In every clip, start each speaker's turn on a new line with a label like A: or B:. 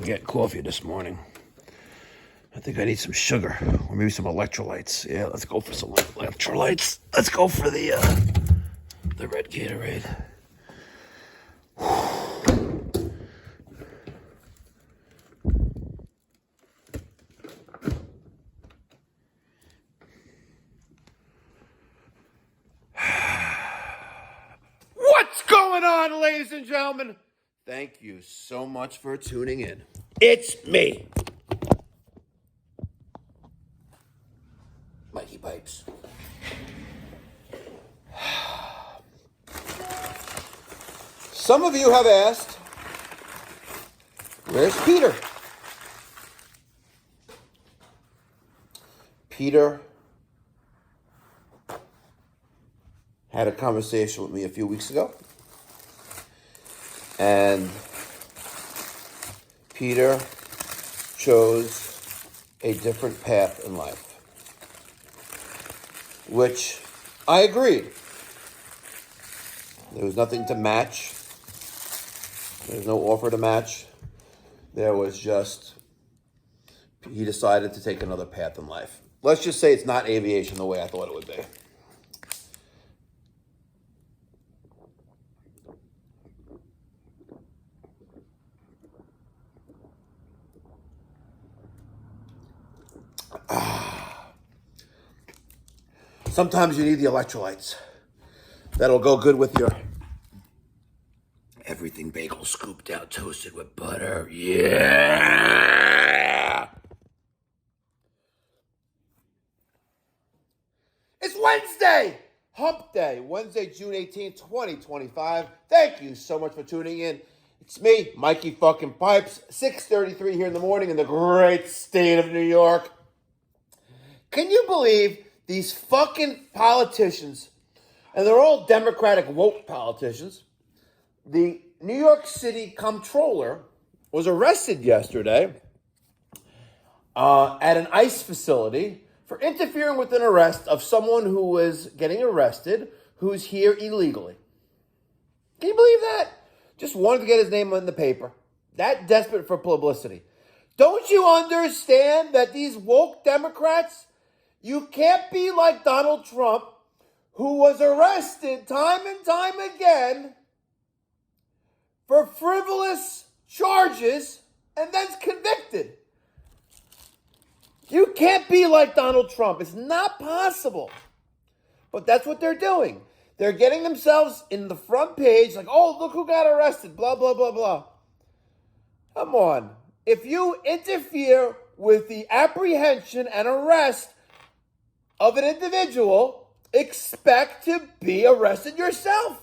A: get coffee this morning. I think I need some sugar or maybe some electrolytes. Yeah, let's go for some electrolytes. Let's go for the red Gatorade. What's going on, ladies and gentlemen? Thank you so much for tuning in. It's me, Mikey Pipes. Some of you have asked, where's Peter? Peter had a conversation with me a few weeks ago. And Peter chose a different path in life, which I agreed. There was nothing to match. There was no offer to match. There was just, he decided to take another path in life. Let's just say it's not aviation the way I thought it would be. Sometimes you need the electrolytes. That'll go good with your everything bagel scooped out, toasted with butter. Yeah! It's Wednesday! Hump Day, Wednesday, June 18th, 2025. Thank you so much for tuning in. It's me, Mikey fucking Pipes, 6:33 here in the morning in the great state of New York. Can you believe these fucking politicians, and they're all Democratic woke politicians? The New York City Comptroller was arrested yesterday at an ICE facility for interfering with an arrest of someone who was getting arrested who's here illegally. Can you believe that? Just wanted to get his name in the paper. That desperate for publicity. Don't you understand that these woke Democrats, you can't be like Donald Trump, who was arrested time and time again for frivolous charges and then's convicted. You can't be like Donald Trump. It's not possible. But that's what they're doing. They're getting themselves in the front page like, oh, look who got arrested, blah, blah, blah, blah. Come on. If you interfere with the apprehension and arrest of an individual, expect to be arrested yourself.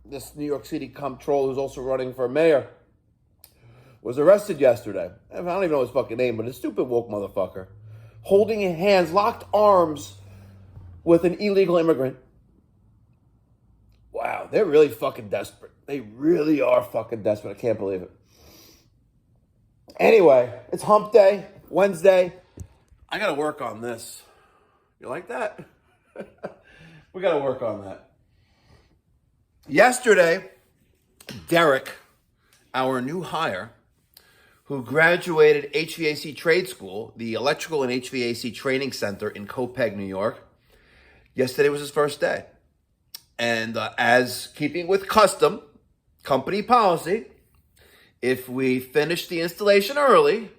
A: This New York City Comptroller, who's also running for mayor, was arrested yesterday. I don't even know his fucking name, but a stupid woke motherfucker. Holding hands, locked arms with an illegal immigrant. Wow, they're really fucking desperate. They really are fucking desperate. I can't believe it. Anyway, it's Hump Day, Wednesday. I got to work on this. You like that? We got to work on that. Yesterday, Derek, our new hire, who graduated HVAC trade school, the Electrical and HVAC Training Center in Copeg, New York, yesterday was his first day. And as keeping with custom, company policy, if we finish the installation early,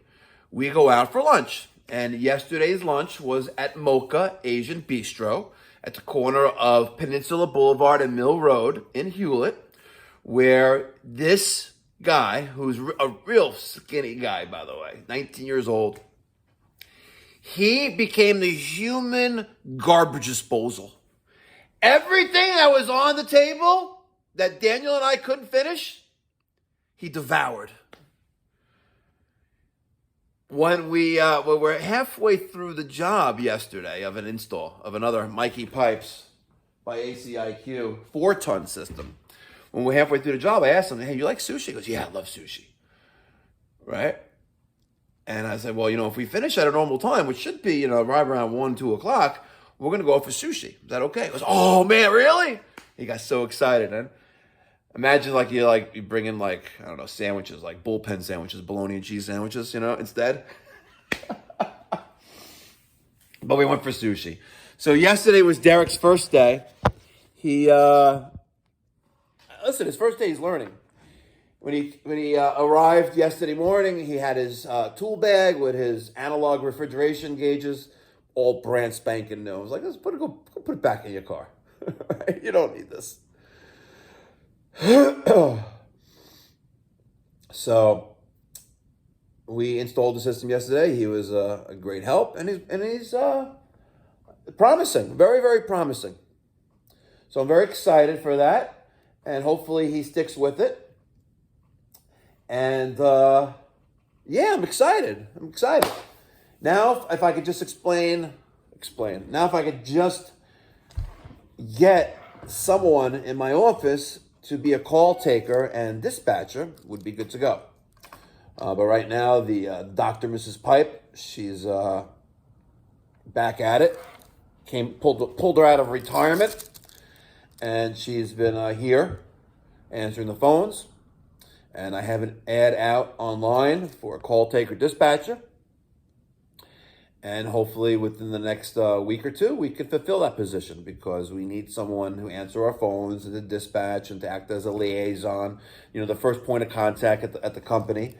A: we go out for lunch. And yesterday's lunch was at Mocha Asian Bistro at the corner of Peninsula Boulevard and Mill Road in Hewlett, where this guy, who's a real skinny guy, by the way, 19 years old, he became the human garbage disposal. Everything that was on the table that Daniel and I couldn't finish, he devoured. When we were halfway through the job yesterday of an install of another Mikey Pipes by ACIQ 4-ton system, when we're halfway through the job, I asked him, hey, you like sushi? He goes, yeah, I love sushi. Right? And I said, well, if we finish at a normal time, which should be, right around 1, 2 o'clock, we're going to go out for sushi. Is that okay? He goes, oh, man, really? He got so excited, man. Imagine you bring in I don't know, sandwiches, like bullpen sandwiches, bologna and cheese sandwiches, instead. But we went for sushi. So yesterday was Derek's first day. He listen, his first day he's learning. When he arrived yesterday morning, he had his tool bag with his analog refrigeration gauges, all brand spanking new. I was like, let's put it back in your car. You don't need this. So we installed the system yesterday. He was a great help, and he's promising, very, very promising. So I'm very excited for that, and hopefully he sticks with it. And yeah, I'm excited. Now, if I could just explain. Now, if I could just get someone in my office to be a call taker and dispatcher, would be good to go. But right now, the Dr. Mrs. Pipe, she's back at it. Pulled her out of retirement, and she's been here answering the phones. And I have an ad out online for a call taker dispatcher. And hopefully within the next week or two, we can fulfill that position, because we need someone who answer our phones and to dispatch and to act as a liaison, the first point of contact at the company,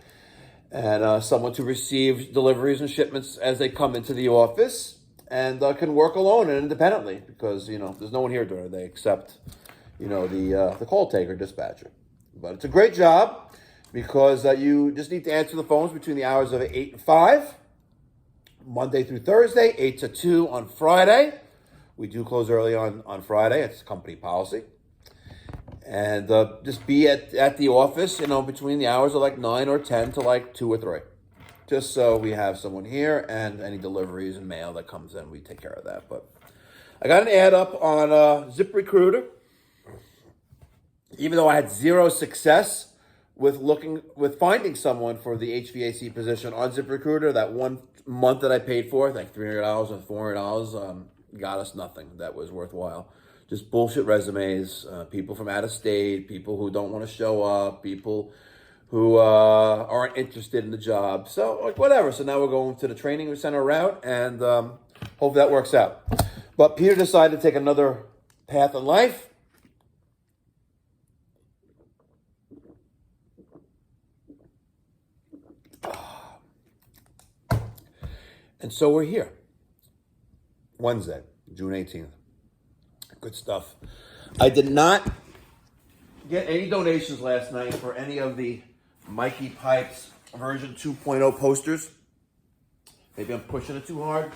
A: and someone to receive deliveries and shipments as they come into the office, and can work alone and independently, because, there's no one here during the day except, the call taker dispatcher. But it's a great job, because you just need to answer the phones between the hours of 8 and 5, Monday through Thursday, 8 to 2 on Friday. We do close early on Friday. It's company policy. And just be at the office, between the hours of 9 or 10 to 2 or 3. Just so we have someone here, and any deliveries and mail that comes in, we take care of that. But I got an ad up on ZipRecruiter. Even though I had zero success with finding someone for the HVAC position on ZipRecruiter, that 1 month that I paid for, like $300 and $400, got us nothing that was worthwhile. Just bullshit resumes, people from out of state, people who don't want to show up, people who aren't interested in the job. So whatever. So now we're going to the training center route, and hope that works out. But Peter decided to take another path in life. And so we're here. Wednesday, June 18th. Good stuff. I did not get any donations last night for any of the Mikey Pipes version 2.0 posters. Maybe I'm pushing it too hard.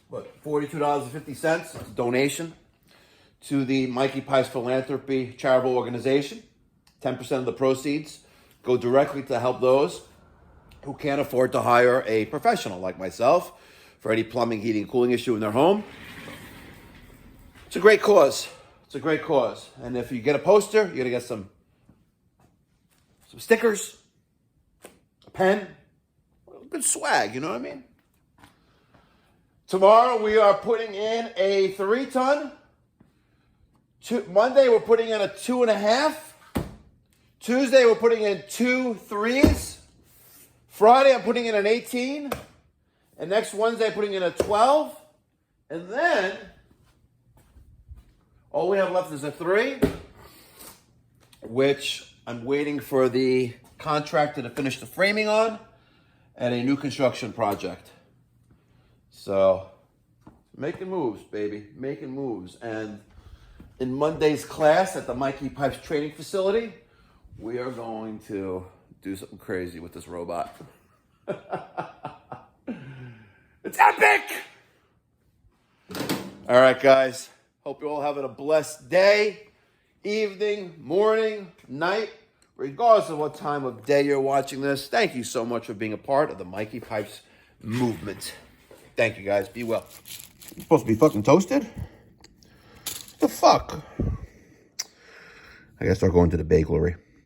A: But $42.50, it's a donation to the Mikey Pipes Philanthropy charitable organization. 10% of the proceeds go directly to help those who can't afford to hire a professional like myself for any plumbing, heating, cooling issue in their home. It's a great cause. And if you get a poster, you're going to get some stickers, a pen, good swag, you know what I mean? Tomorrow we are putting in a 3-ton. Monday we're putting in a 2.5. Tuesday we're putting in 2 3s. Friday, I'm putting in an 18. And next Wednesday, I'm putting in a 12. And then, all we have left is a 3, which I'm waiting for the contractor to finish the framing on, and a new construction project. So, making moves, baby. Making moves. And in Monday's class at the Mikey Pipes training facility, we are going to do something crazy with this robot. It's epic! All right, guys. Hope you're all having a blessed day, evening, morning, night, regardless of what time of day you're watching this. Thank you so much for being a part of the Mikey Pipes movement. Thank you, guys. Be well. You're supposed to be fucking toasted? What the fuck? I gotta start going to the bagelery.